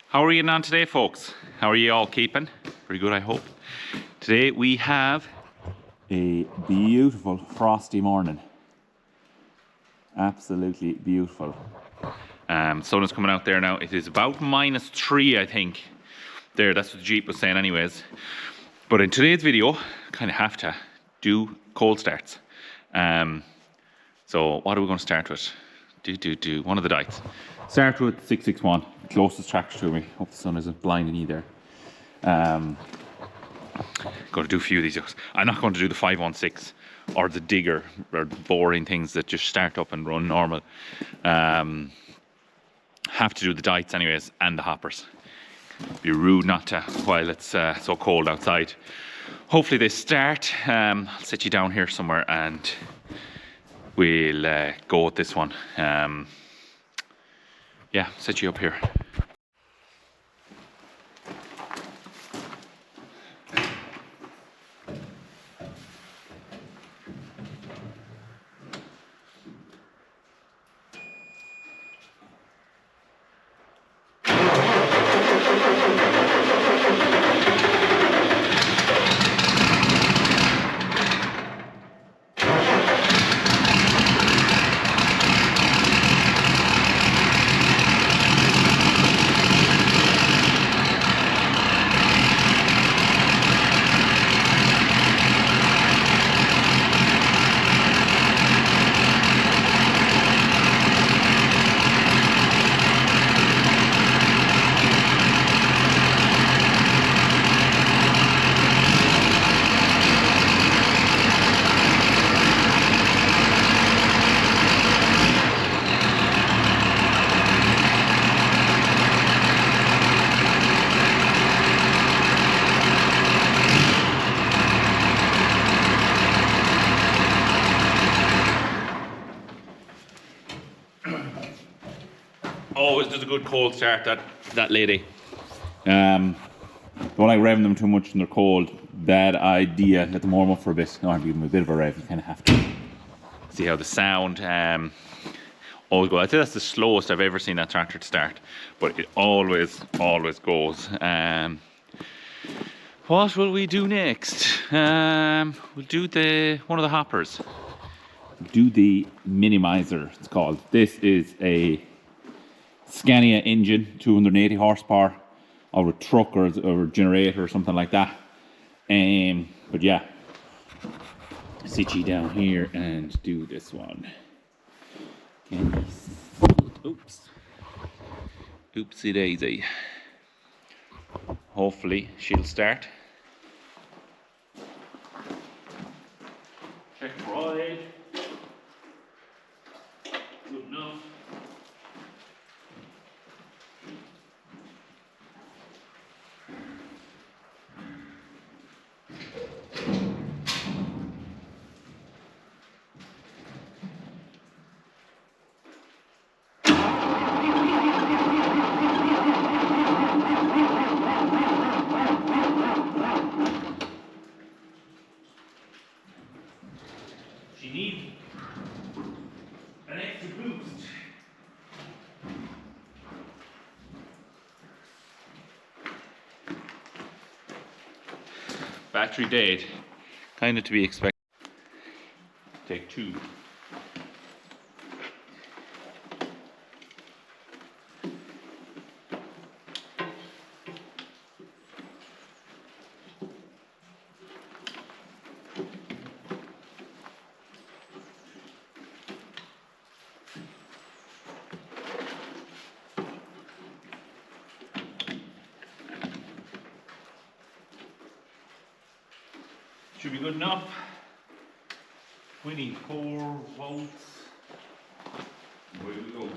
How are you getting on today, folks? How are you all keeping? Pretty good, I hope. Today we have a beautiful frosty morning. Absolutely beautiful. Sun is coming out there now. It is about -3, I think. There, that's what the Jeep was saying anyways. But in today's video, kind of have to do cold starts. So what are we going to start with? One of the diets. Start with 661, the closest tractor to me. Hope the sun isn't blinding you there. Going to do a few of these. I'm not going to do the 516 or the digger or boring things that just start up and run normal. Have to do the diets anyways and the hoppers. It'd be rude not to while it's so cold outside. Hopefully they start. I'll set you down here somewhere and we'll go with this one. Yeah, set you up here. Always does a good cold start, that lady. Don't like revving them too much when they're cold. Bad idea. Let them warm up for a bit. No, I'm giving them a bit of a rev. You kind of have to. See how the sound always goes. I think that's the slowest I've ever seen that tractor to start, but it always goes. What will we do next? We'll do one of the hoppers. Do the minimizer. It's called. This is a Scania engine, 280 horsepower, or a truck or a generator or something like that. But yeah, sit you down here and do this one. Oops. Oopsie daisy. Hopefully she'll start. Check ride. Good enough. She needs an extra boost. Battery dead, kind of to be expected. Take 2. Should be good enough. We need 4 volts. Where do we go?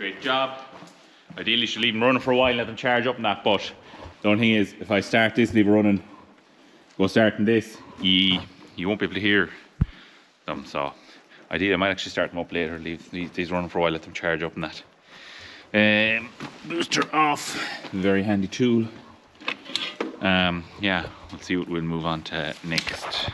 great job. Ideally, you should leave them running for a while, let them charge up and that, but the only thing is, if I start this, leave it running, go starting this, you won't be able to hear them, so ideally I might actually start them up later, leave these running for a while, let them charge up and that. Booster off, very handy tool. Yeah, let's see what we'll move on to next.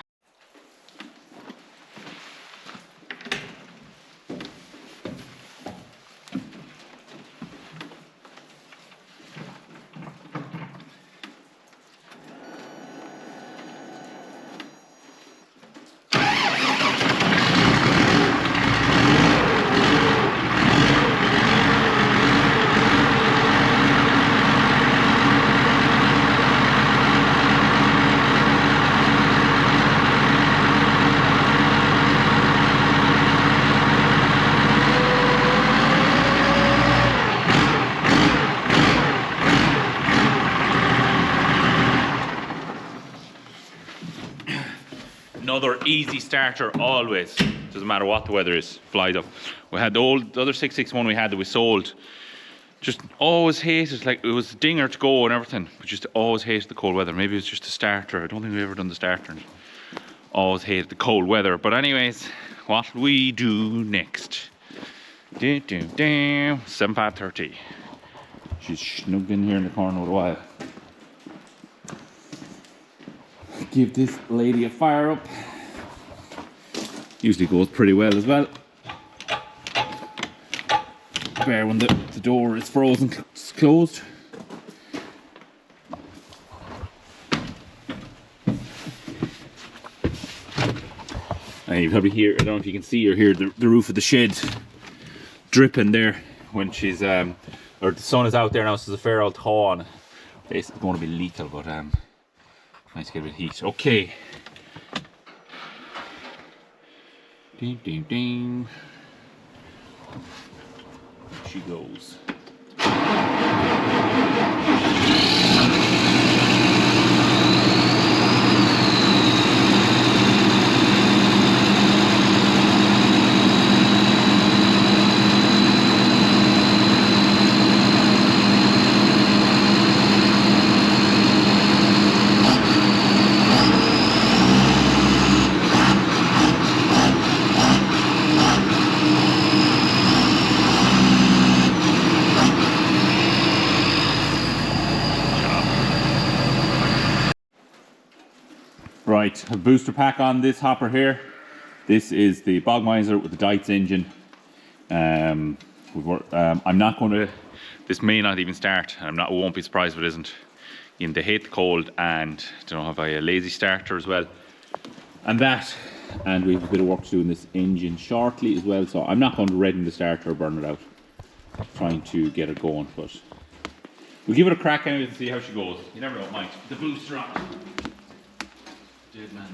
Another easy starter always, doesn't matter what the weather is, flies up. We had the other 661 we had that we sold, just always hated, like it was a dinger to go and everything, but just always hated the cold weather. Maybe it was just a starter, I don't think we've ever done the starter. Always hated the cold weather, but anyways, what we do next? 7530. She's snugged in here in the corner with a while. Give this lady a fire up. Usually goes pretty well as well. Bear when the door is frozen closed. And you probably hear, I don't know if you can see or hear the roof of the shed dripping there when she's or the sun is out there now, so there's a fair old thaw on it. Basically going to be lethal, but nice to get a bit of heat. Okay. Ding, ding, ding. She goes. Right, a booster pack on this hopper here. This is the Bogmiser with the Dites engine. I'm not going to, this may not even start. Won't be surprised if it isn't. They hate the cold, and don't know if I have a lazy starter as well. And we have a bit of work to do in this engine shortly as well, so I'm not going to redden the starter or burn it out. Trying to get it going, but we'll give it a crack anyway and see how she goes. You never know, Mike. The booster on. Dead man.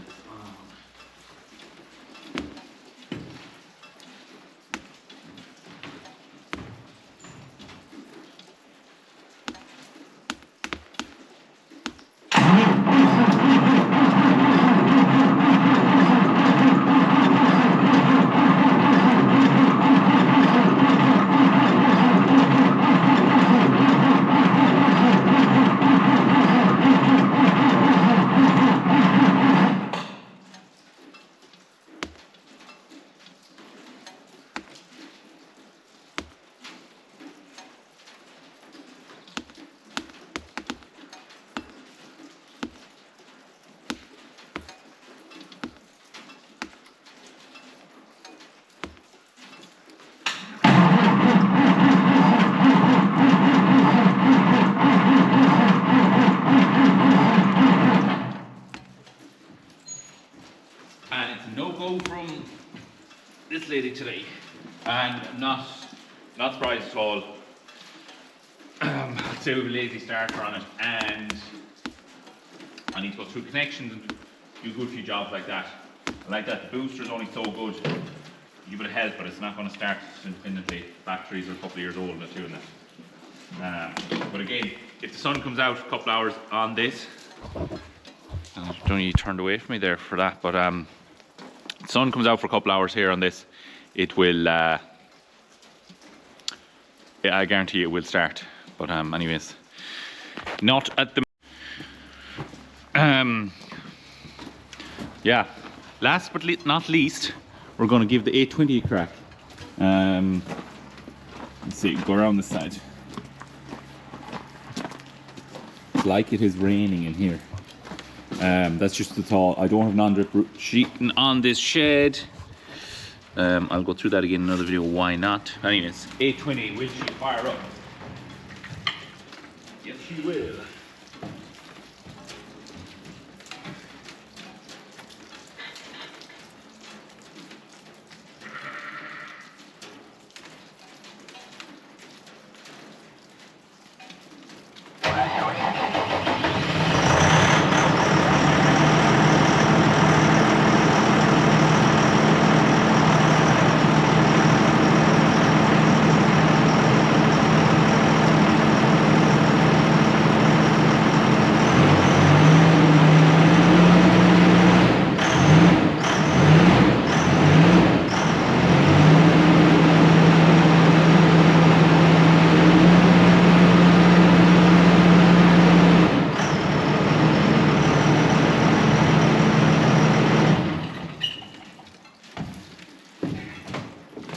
This lady today, and not surprised at all. I'd say we have a lazy starter on it, and I need to go through connections and do a good few jobs like that. I like that the booster is only so good. You give it a help, but it's not going to start independently. Batteries are a couple of years old and doing that. But again, if the sun comes out a couple of hours on this, I don't know, you turned away from me there for that, but the sun comes out for a couple of hours here on this, it will I guarantee it will start. But anyways, not at the yeah. Last but not least, we're going to give the 820 a crack. Let's see, go around this side. It's like it is raining in here. That's just the thought. I don't have non-drip sheeting on this shed. I'll go through that again in another video. Why not? Anyways, 820, will she fire up? Yes, she will.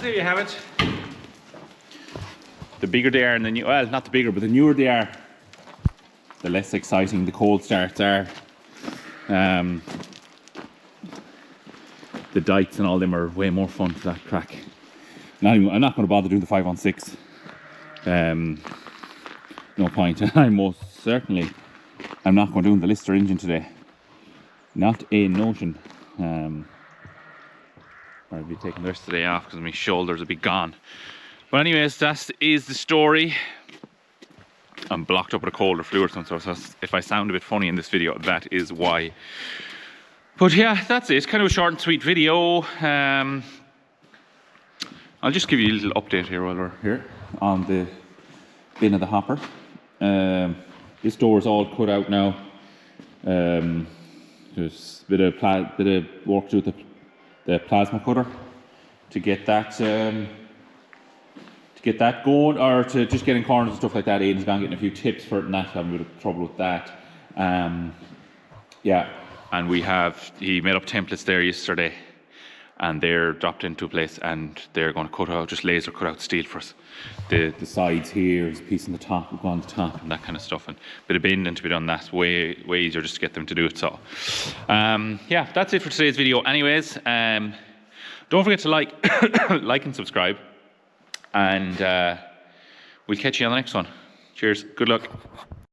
There you have it. The bigger they are and the new, well, not the bigger, but the newer they are, the less exciting the cold starts are. The dikes and all them are way more fun for that crack. I'm not going to bother doing the 5 on 6. No point. I'm not going to do the Lister engine today. Not a notion. I'll be taking the rest of the day off because my shoulders will be gone. But anyways, that is the story. I'm blocked up with a cold or flu or something, so if I sound a bit funny in this video, that is why. But yeah, that's it. Kind of a short and sweet video. I'll just give you a little update here while we're here on the bin of the hopper. This door is all cut out now. There's a bit of work to do with the plasma cutter to get that going, or to just get in corners and stuff like that. Aidan's gone getting a few tips for it and that. Having a bit of trouble with that. Yeah, and he made up templates there yesterday, and they're dropped into a place, and they're going to cut out, just laser cut out steel for us. The sides here, there's a piece on the top, we'll go on the top, and that kind of stuff, and a bit of bending to be done. That's way easier just to get them to do it. So yeah, that's it for today's video. Anyways, don't forget to like and subscribe, and we'll catch you on the next one. Cheers, good luck.